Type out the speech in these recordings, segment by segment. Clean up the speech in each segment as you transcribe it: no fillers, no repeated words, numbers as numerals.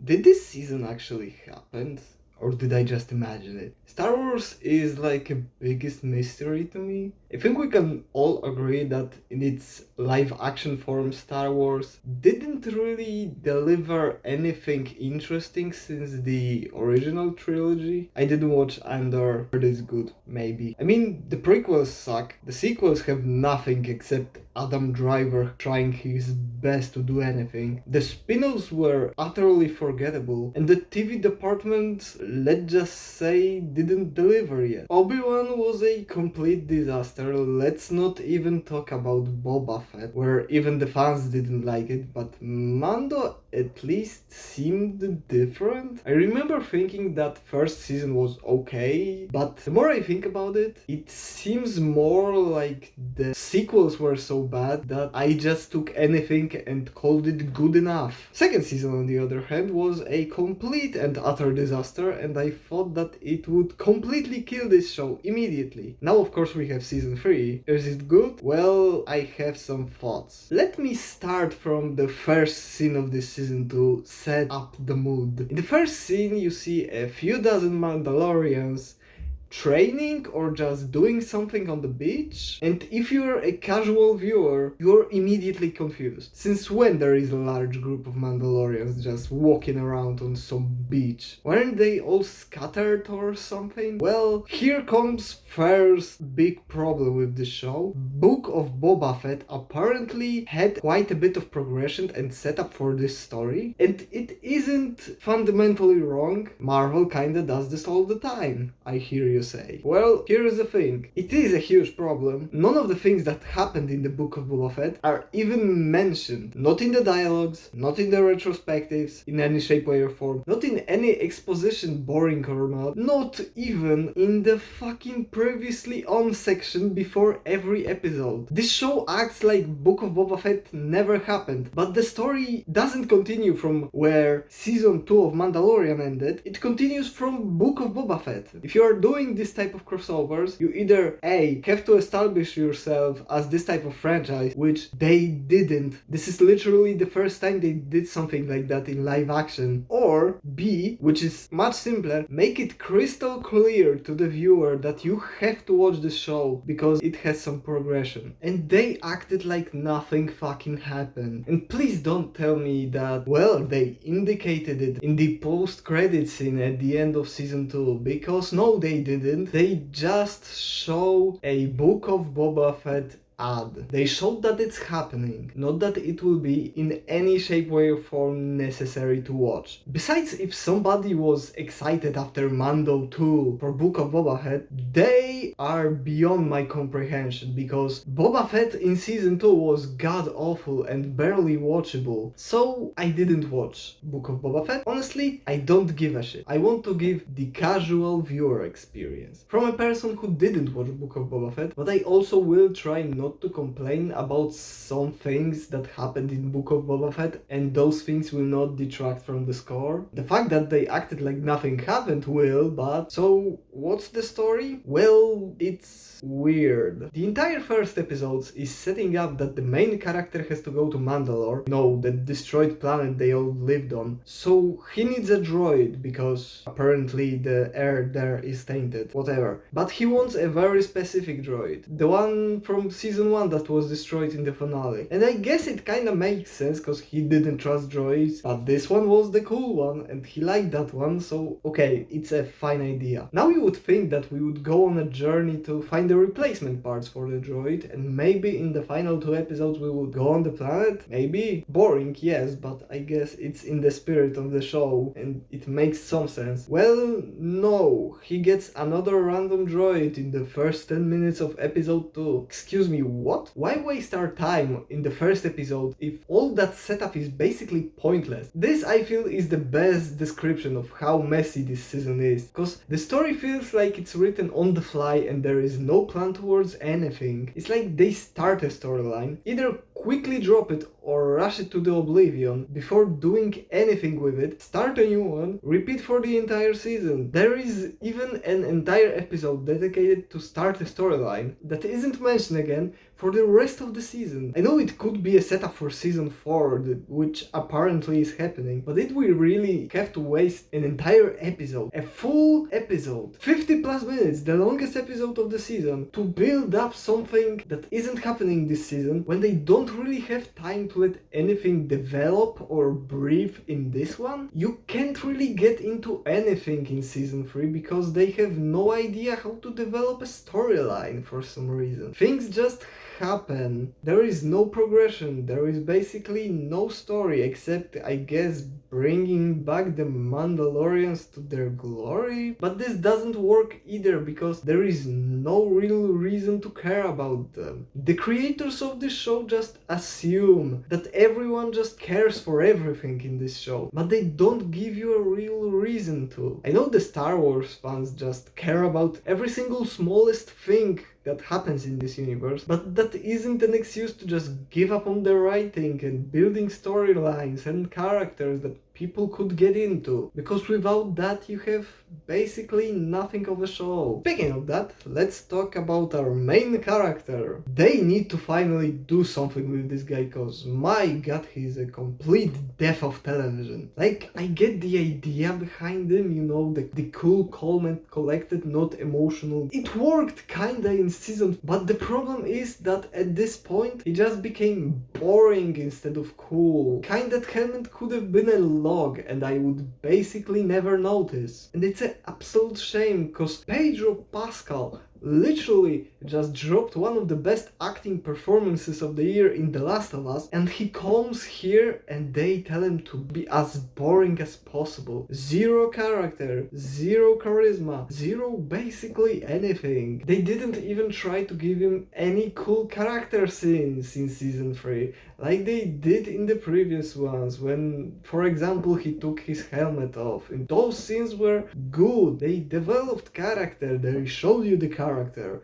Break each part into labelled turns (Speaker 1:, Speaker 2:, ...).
Speaker 1: did this season actually happen? Or did I just imagine it? Star Wars is like a biggest mystery to me. I think we can all agree that in its live action form, Star Wars didn't really deliver anything interesting since the original trilogy. I didn't watch Andor, heard it's good, maybe. I mean, the prequels suck, the sequels have nothing except Adam Driver trying his best to do anything. The spin-offs were utterly forgettable, and the TV department, let's just say, didn't deliver yet. Obi-Wan was a complete disaster. Let's not even talk about Boba Fett, where even the fans didn't like it, but Mando at least seemed different. I remember thinking that first season was okay, but the more I think about it, it seems more like the sequels were so bad that I just took anything and called it good enough. Second season, on the other hand, was a complete and utter disaster, and I thought that it would completely kill this show immediately. Now, of course, we have season 3. Is it good? Well, I have some thoughts. Let me start from the first scene of this season to set up the mood. In the first scene, you see a few dozen Mandalorians training or just doing something on the beach, and if you're a casual viewer, you're immediately confused. Since when there is a large group of Mandalorians just walking around on some beach? Weren't they all scattered or something? Well, here comes first big problem with the show. Book of Boba Fett apparently had quite a bit of progression and setup for this story, and it isn't fundamentally wrong. Marvel kinda does this all the time, I hear you say. Well, here's the thing. It is a huge problem. None of the things that happened in the Book of Boba Fett are even mentioned. Not in the dialogues, not in the retrospectives, in any shape, way or form. Not in any exposition, boring or not even in the fucking previously on section before every episode. This show acts like Book of Boba Fett never happened, but the story doesn't continue from where season 2 of Mandalorian ended. It continues from Book of Boba Fett. If you are doing this type of crossovers, you either A, have to establish yourself as this type of franchise, which they didn't. This is literally the first time they did something like that in live action. Or B, which is much simpler, make it crystal clear to the viewer that you have to watch the show because it has some progression. And they acted like nothing fucking happened. And please don't tell me that, well, they indicated it in the post-credit scene at the end of season 2, because no, they didn't. They just show a Book of Boba Fett ad. They showed that it's happening, not that it will be in any shape, way or form necessary to watch. Besides, if somebody was excited after Mando 2 for Book of Boba Fett, they are beyond my comprehension, because Boba Fett in season 2 was god awful and barely watchable. So I didn't watch Book of Boba Fett. Honestly, I don't give a shit. I want to give the casual viewer experience from a person who didn't watch Book of Boba Fett, but I also will try not to complain about some things that happened in Book of Boba Fett, and those things will not detract from the score. The fact that they acted like nothing happened will, but so what's the story? Well, it's weird. The entire first episode is setting up that the main character has to go to Mandalore, the destroyed planet they all lived on, so he needs a droid because apparently the air there is tainted, whatever. But he wants a very specific droid, the one from season 1 that was destroyed in the finale. And I guess it kinda makes sense because he didn't trust droids, but this one was the cool one and he liked that one, so okay, it's a fine idea. Now you would think that we would go on a journey to find the replacement parts for the droid, and maybe in the final 2 episodes we would go on the planet? Maybe? Boring, yes, but I guess it's in the spirit of the show and it makes some sense. Well, no, he gets another random droid in the first 10 minutes of episode 2. Excuse me, what? Why waste our time in the first episode if all that setup is basically pointless? This, I feel, is the best description of how messy this season is, because the story feels like it's written on the fly and there is no plan towards anything. It's like they start a storyline, either quickly drop it or rush it to the oblivion before doing anything with it, start a new one, repeat for the entire season. There is even an entire episode dedicated to start a storyline that isn't mentioned again, for the rest of the season. I know it could be a setup for season 4, which apparently is happening, but did we really have to waste an entire episode, a full episode, 50 plus minutes, the longest episode of the season, to build up something that isn't happening this season when they don't really have time to let anything develop or breathe in this one? You can't really get into anything in season 3 because they have no idea how to develop a storyline for some reason. Things just happen. There is no progression, there is basically no story except, I guess, bringing back the Mandalorians to their glory. But this doesn't work either because there is no real reason to care about them. The creators of this show just assume that everyone just cares for everything in this show, but they don't give you a real reason to. I know the Star Wars fans just care about every single smallest thing that happens in this universe, but that isn't an excuse to just give up on the writing and building storylines and characters that people could get into, because without that you have basically nothing of a show. Speaking of that, let's talk about our main character. They need to finally do something with this guy, cause my god, he's a complete death of television. Like, I get the idea behind him, you know, the cool, calm and collected, not emotional. It worked kinda in season, but the problem is that at this point he just became boring instead of cool. Kind that helmet could have been a log and I would basically never notice. And it's an absolute shame, cause Pedro Pascal literally just dropped one of the best acting performances of the year in The Last of Us, and he comes here and they tell him to be as boring as possible. Zero character, zero charisma, zero basically anything. They didn't even try to give him any cool character scenes in season 3, like they did in the previous ones, when, for example, he took his helmet off. And those scenes were good, they developed character, they showed you the character.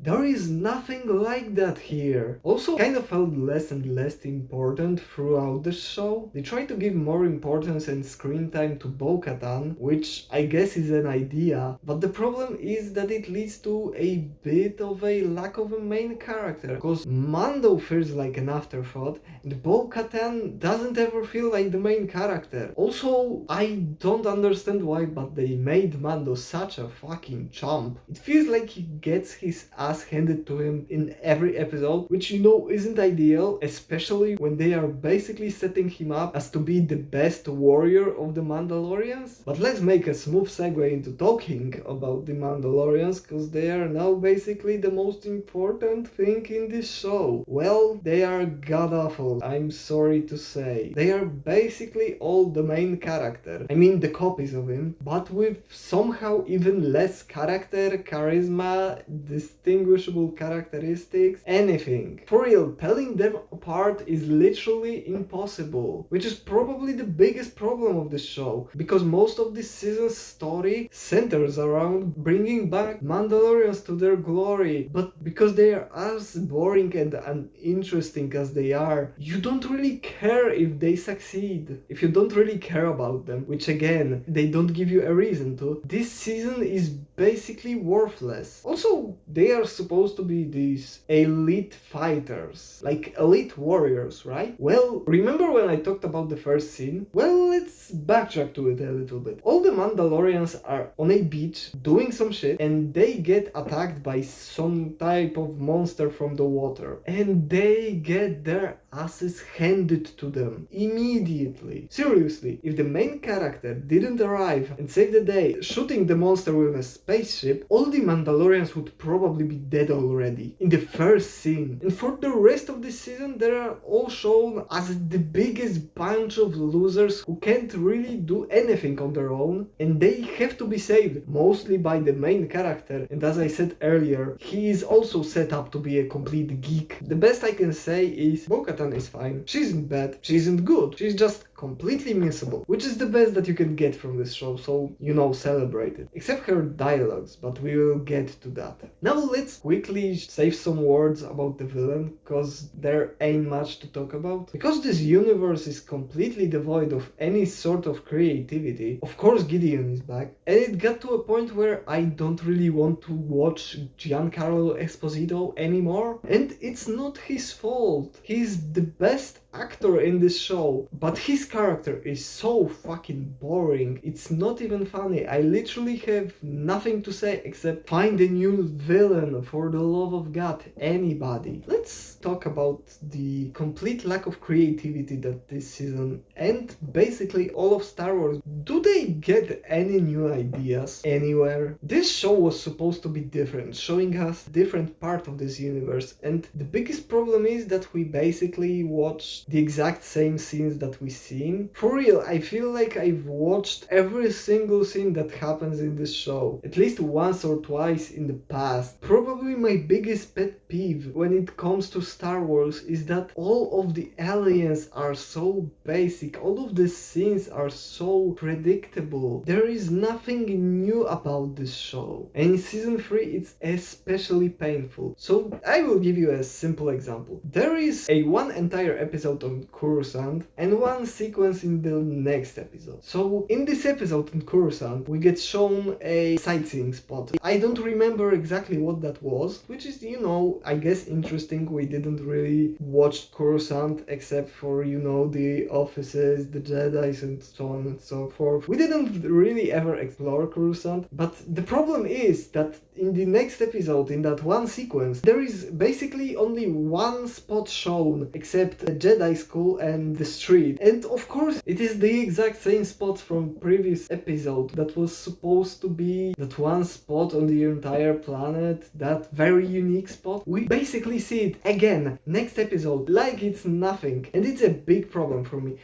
Speaker 1: There is nothing like that here. Also, kind of felt less and less important throughout the show. They tried to give more importance and screen time to Bo-Katan, which I guess is an idea, but the problem is that it leads to a bit of a lack of a main character, because Mando feels like an afterthought and Bo-Katan doesn't ever feel like the main character. Also, I don't understand why, but they made Mando such a fucking chump. It feels like he gets his ass handed to him in every episode, which you know isn't ideal, especially when they are basically setting him up as to be the best warrior of the Mandalorians. But let's make a smooth segue into talking about the Mandalorians, because they are now basically the most important thing in this show. Well, they are god awful, I'm sorry to say. They are basically all the main character, I mean the copies of him, but with somehow even less character, charisma, distinguishable characteristics, anything. For real, telling them apart is literally impossible, which is probably the biggest problem of this show, because most of this season's story centers around bringing back Mandalorians to their glory, but because they are as boring and uninteresting as they are, you don't really care if they succeed. If you don't really care about them, which again, they don't give you a reason to, this season is basically worthless. Also, they are supposed to be these elite fighters, like elite warriors, right? Well, remember when I talked about the first scene? Well, let's backtrack to it a little bit. All the Mandalorians are on a beach doing some shit and they get attacked by some type of monster from the water, and they get their asses handed to them immediately. Seriously, if the main character didn't arrive and save the day shooting the monster with a spaceship, all the Mandalorians would probably be dead already in the first scene. And for the rest of this season, they are all shown as the biggest bunch of losers who can't really do anything on their own, and they have to be saved, mostly by the main character. And as I said earlier, he is also set up to be a complete geek. The best I can say is Bo-Katan is fine. She isn't bad, she isn't good, she's just completely missable, which is the best that you can get from this show, so celebrate it. Except her dialogues, but we will get to that. Now let's quickly save some words about the villain, cause there ain't much to talk about. Because this universe is completely devoid of any sort of creativity, of course Gideon is back, and it got to a point where I don't really want to watch Giancarlo Esposito anymore, and it's not his fault. He's the best actor in this show, but his character is so fucking boring. It's not even funny. I literally have nothing to say except find a new villain, for the love of God, anybody. Let's talk about the complete lack of creativity that this season and basically all of Star Wars. Do they get any new ideas anywhere? This show was supposed to be different, showing us different part of this universe, and the biggest problem is that we basically watch the exact same scenes that we've seen. For real, I feel like I've watched every single scene that happens in this show at least once or twice in the past. Probably my biggest pet peeve when it comes to Star Wars is that all of the aliens are so basic, all of the scenes are so predictable. There is nothing new about this show, and in season 3 it's especially painful. So I will give you a simple example. There is one entire episode on Coruscant and one sequence in the next episode. So in this episode on Coruscant we get shown a sightseeing spot. I don't remember exactly what that was, which is, I guess interesting. We didn't really watch Coruscant except for, the offices, the Jedis and so on and so forth. We didn't really ever explore Coruscant, but the problem is that in the next episode, in that one sequence, there is basically only one spot shown except the Jedi school and the street. And of course, it is the exact same spot from previous episode that was supposed to be that one spot on the entire planet, that very unique spot. We basically see it again next episode like it's nothing, and it's a big problem for me.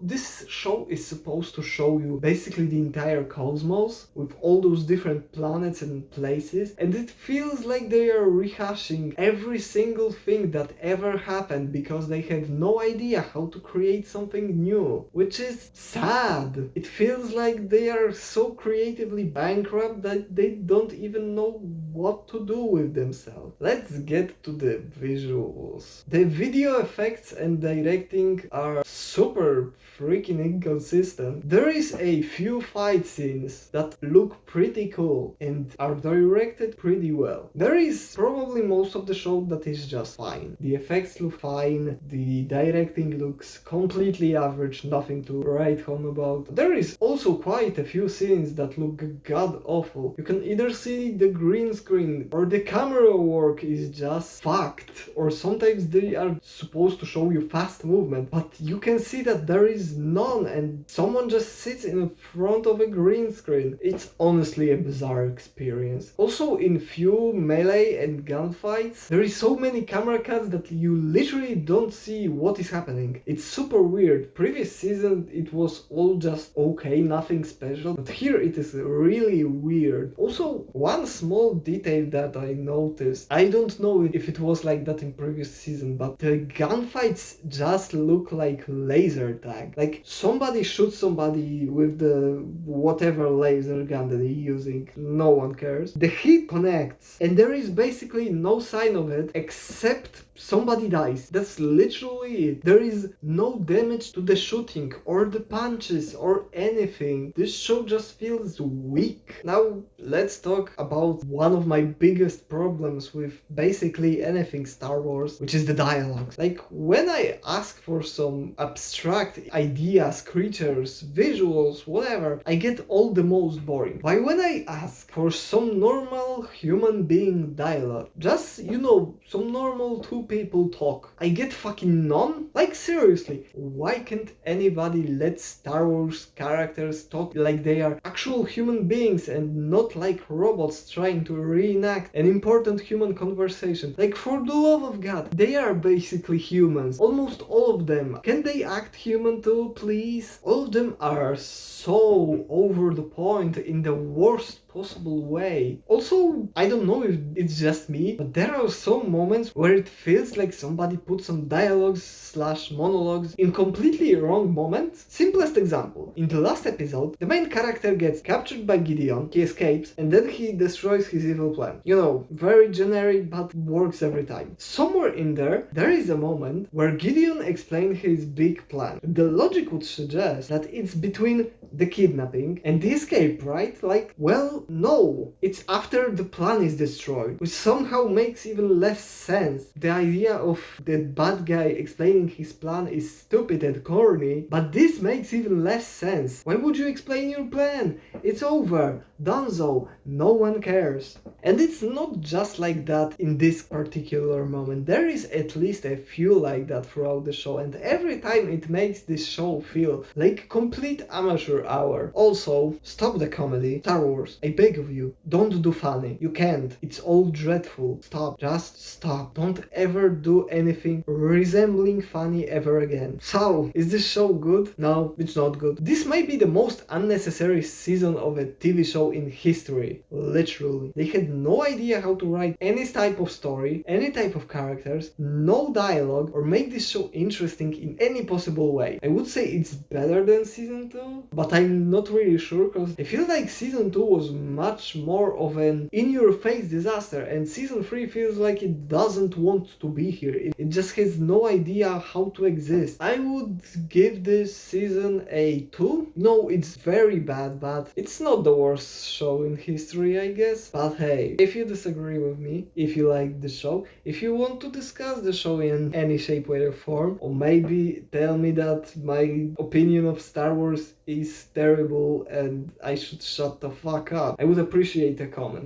Speaker 1: This show is supposed to show you basically the entire cosmos with all those different planets and places, and it feels like they are rehashing every single thing that ever happened because they have no idea how to create something new, which is sad. It feels like they are so creatively bankrupt that they don't even know what to do with themselves. Let's get to the visuals. The video effects and directing are super freaking inconsistent. There is a few fight scenes that look pretty cool and are directed pretty well. There is probably most of the show that is just fine. The effects look fine, the directing looks completely average, nothing to write home about. There is also quite a few scenes that look god awful. You can either see the green screen or the camera work is just fucked, or sometimes they are supposed to show you fast movement, but you can see that there is none and someone just sits in front of a green screen. It's honestly a bizarre experience. Also, in few melee and gunfights, there is so many camera cuts that you literally don't see what is happening. It's super weird. Previous season it was all just okay, nothing special, but here it is really weird. Also, one small detail that I noticed, I don't know if it was like that in previous season, but the gunfights just look like laser tag. Like somebody shoots somebody with the whatever laser gun that they're using, no one cares. The hit connects and there is basically no sign of it except somebody dies. That's literally it. There is no damage to the shooting or the punches or anything. This show just feels weak. Now let's talk about one of my biggest problems with basically anything Star Wars, which is the dialogue. Like when I ask for some abstract ideas, creatures, visuals, whatever, I get all the most boring. Why when I ask for some normal human being dialogue, just some normal two people talk, I get fucking none? Like seriously, why can't anybody let Star Wars characters talk like they are actual human beings and not like robots trying to reenact an important human conversation? Like for the love of God, they are basically humans, almost all of them. Can they act human too, please? All of them are so so over the point in the worst possible way. Also, I don't know if it's just me, but there are some moments where it feels like somebody put some dialogues slash monologues in completely wrong moments. Simplest example, in the last episode, the main character gets captured by Gideon, he escapes, and then he destroys his evil plan. You know, very generic but works every time. Somewhere in there, there is a moment where Gideon explains his big plan. The logic would suggest that it's between the kidnapping and the escape, right? Like, well, no. It's after the plan is destroyed, which somehow makes even less sense. The idea of the bad guy explaining his plan is stupid and corny, but this makes even less sense. Why would you explain your plan? It's over. Donezo. No one cares. And it's not just like that in this particular moment. There is at least a few like that throughout the show, and every time it makes this show feel like complete amateur hour. Also, stop the comedy. Star Wars, I beg of you, don't do funny. You can't. It's all dreadful. Stop. Just stop. Don't ever do anything resembling funny ever again. So, is this show good? No, it's not good. This might be the most unnecessary season of a TV show in history. Literally. They had no idea how to write any type of story, any type of characters, no dialogue, or make this show interesting in any possible way. I would say it's better than season 2, but I'm not really sure because I feel like season 2 was much more of an in-your-face disaster, and season 3 feels like it doesn't want to be here. It just has no idea how to exist. I would give this season a 2. No, it's very bad, but it's not the worst show in history, I guess. But hey, if you disagree with me, if you like the show, if you want to discuss the show in any shape, way, or form, or maybe tell me that my opinion of Star Wars is terrible and I should shut the fuck up, I would appreciate a comment.